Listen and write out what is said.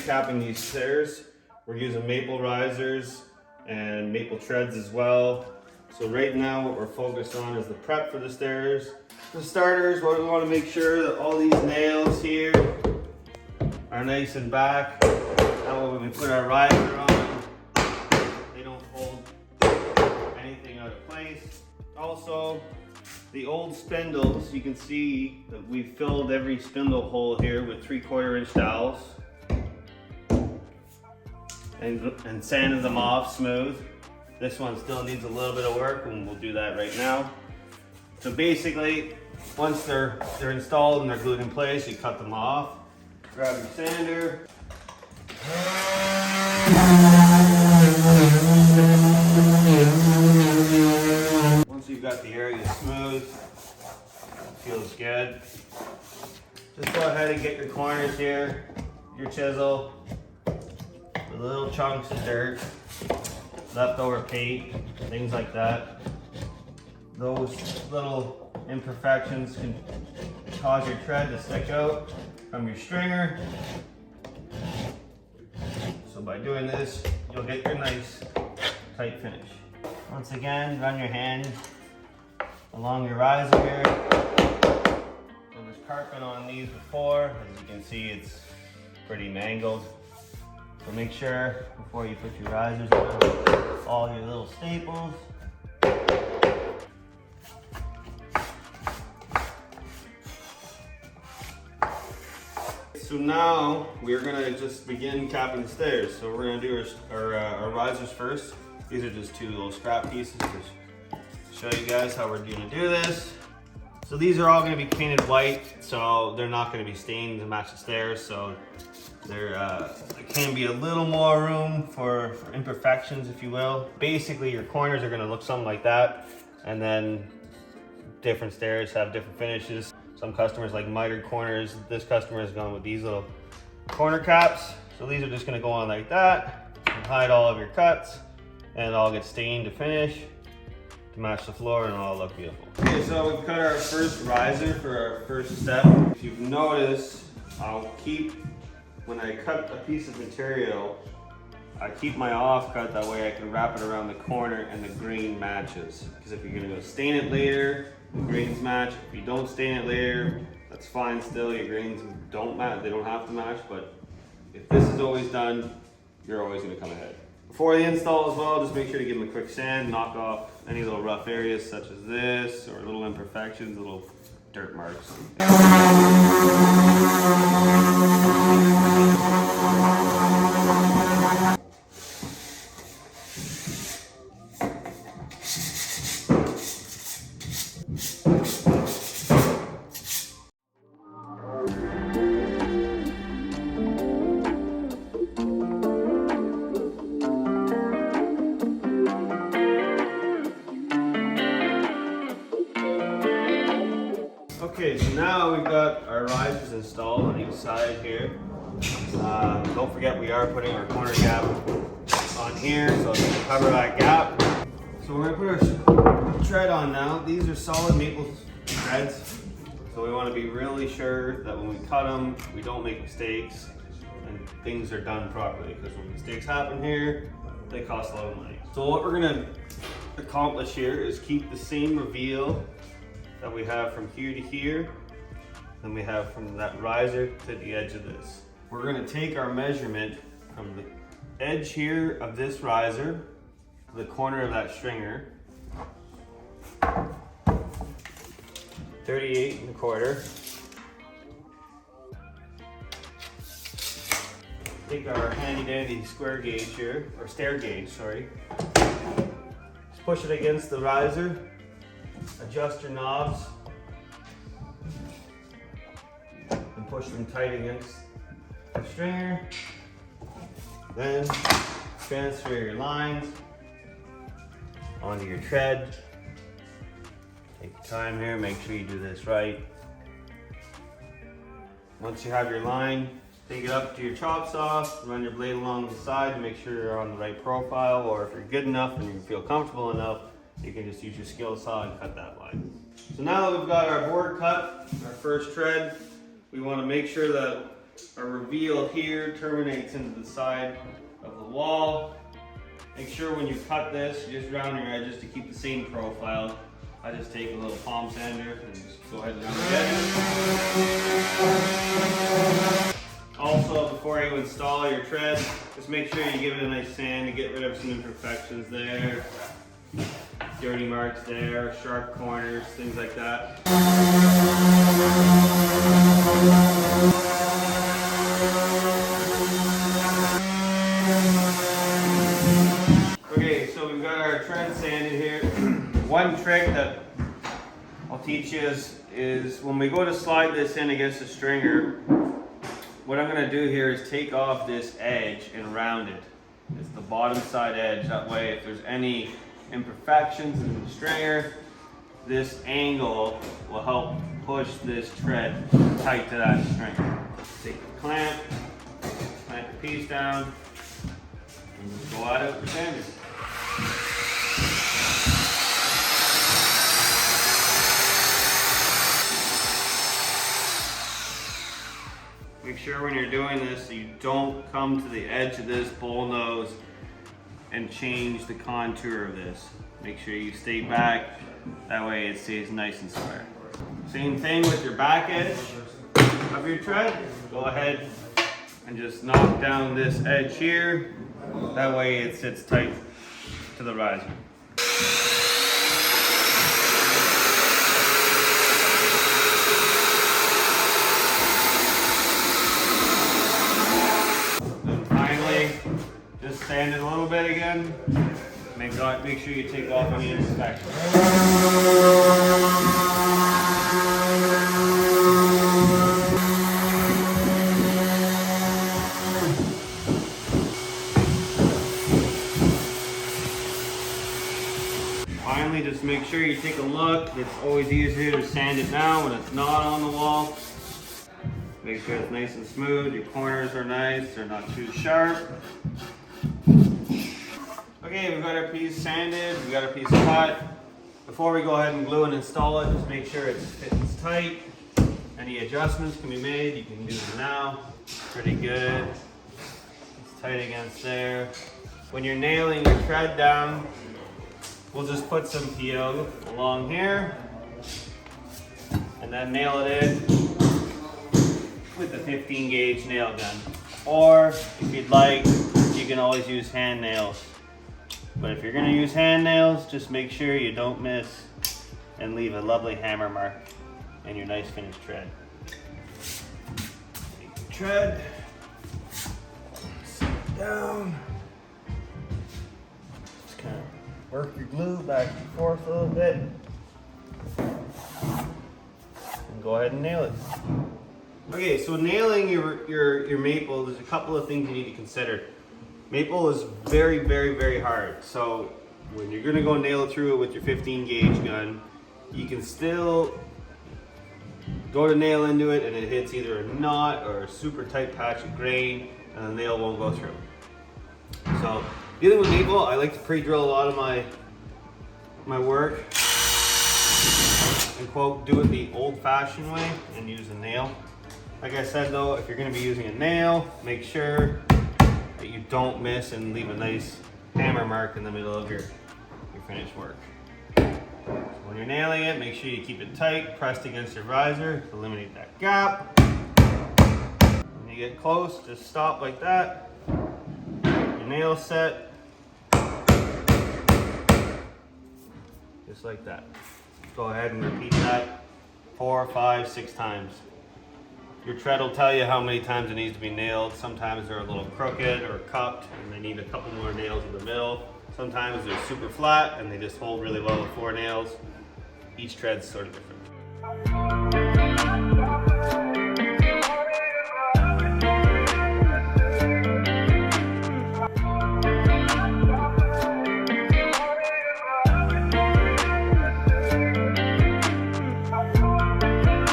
recapping these stairs. We're using maple risers and maple treads as well. So right now what we're focused on is the prep for the stairs. For starters, what we want to make sure that all these nails here are nice and back. That way when we put our riser on, they don't hold anything out of place. Also, the old spindles, you can see that we filled every spindle hole here with 3/4 inch dowels and sanded them off smooth. This one still needs a little bit of work and we'll do that right now. So basically, once they're installed and they're glued in place, you cut them off. Grab your sander. Once you've got the area smooth, feels good. Just go ahead and get your corners here, your chisel, the little chunks of dirt, leftover paint, things like that. Those little imperfections can cause your tread to stick out from your stringer. So by doing this, you'll get your nice tight finish. Once again, run your hand along your riser here. There was carpet on these before. As you can see, it's pretty mangled. So make sure before you put your risers on, all your little staples. So now we're gonna just begin capping the stairs. So we're gonna do our risers first. These are just two little scrap pieces. Just show you guys how we're gonna do this. So these are all gonna be painted white, so they're not gonna be stained to match the stairs. So there can be a little more room for imperfections, if you will. Basically, your corners are gonna look something like that, and then different stairs have different finishes. Some customers like mitered corners. This customer is going with these little corner caps. So these are just gonna go on like that and hide all of your cuts, and it all gets stained to finish to match the floor and it'll all look beautiful. Okay, so we've cut our first riser for our first step. If you've noticed, when I cut a piece of material, I keep my offcut, that way I can wrap it around the corner and the grain matches. Because if you're gonna go stain it later, the grains match. If you don't stain it later, that's fine still. Your grains don't match, they don't have to match, but if this is always done, you're always gonna come ahead. Before the install as well, just make sure to give them a quick sand, knock off any little rough areas such as this, or little imperfections, little dirt marks. Okay, so now we've got our risers installed on each side here. Don't forget we are putting our corner gap on here, so it's gonna cover that gap. So we're gonna put our tread on now. These are solid maple treads, so we wanna be really sure that when we cut them, we don't make mistakes and things are done properly, because when mistakes happen here, they cost a lot of money. So what we're gonna accomplish here is keep the same reveal that we have from here to here, then we have from that riser to the edge of this. We're gonna take our measurement from the edge here of this riser to the corner of that stringer, 38 1/4. Take our handy dandy square gauge here, or stair gauge, sorry. Just push it against the riser. Adjust your knobs and push them tight against the stringer. Then transfer your lines onto your tread. Take your time here, make sure you do this right. Once you have your line, take it up to your chop saw, run your blade along the side to make sure you're on the right profile, or if you're good enough and you feel comfortable enough, you can just use your skill saw and cut that line. So now that we've got our board cut, our first tread, we want to make sure that our reveal here terminates into the side of the wall. Make sure when you cut this, you just round your edges to keep the same profile. I just take a little palm sander and just go ahead and round the edges. Also, before you install your tread, just make sure you give it a nice sand to get rid of some imperfections there, dirty marks there, sharp corners, things like that. Okay, so we've got our tread sanded here. One trick that I'll teach you is when we go to slide this in against the stringer, what I'm going to do here is take off this edge and round it. It's the bottom side edge. That way, if there's any imperfections in the stringer, this angle will help push this tread tight to that stringer. Take the clamp the piece down, and just go at it with the sander. Make sure when you're doing this, you don't come to the edge of this bull nose and change the contour of this. Make sure you stay back, that way it stays nice and square. Same thing with your back edge of your tread. Go ahead and just knock down this edge here, that way it sits tight to the riser. Just sand it a little bit again. Make sure you take off any imperfections. Finally, just make sure you take a look. It's always easier to sand it now when it's not on the wall. Make sure it's nice and smooth. Your corners are nice. They're not too sharp. Okay, we've got our piece sanded, we've got our piece cut. Before we go ahead and glue and install it, just make sure it fits tight. Any adjustments can be made, you can do them now. Pretty good. It's tight against there. When you're nailing your tread down, we'll just put some PO along here and then nail it in with the 15 gauge nail gun. Or if you'd like, you can always use hand nails. But if you're going to use hand nails, just make sure you don't miss and leave a lovely hammer mark in your nice finished tread. Take your tread, sit it down, just kind of work your glue back and forth a little bit, and go ahead and nail it. Okay, so nailing your maple, there's a couple of things you need to consider. Maple is very, very, very hard. So when you're gonna go nail through it with your 15 gauge gun, you can still go to nail into it and it hits either a knot or a super tight patch of grain and the nail won't go through. So dealing with maple, I like to pre-drill a lot of my work and quote, do it the old-fashioned way and use a nail. Like I said though, if you're gonna be using a nail, make sure that you don't miss and leave a nice hammer mark in the middle of your finished work. So when you're nailing it, make sure you keep it tight, pressed against your riser to eliminate that gap. When you get close, just stop like that. Your nail set. Just like that. Go ahead and repeat that 4, 5, 6 times. Your tread will tell you how many times it needs to be nailed. Sometimes they're a little crooked or cupped and they need a couple more nails in the middle. Sometimes they're super flat and they just hold really well with 4 nails. Each tread's sort of different.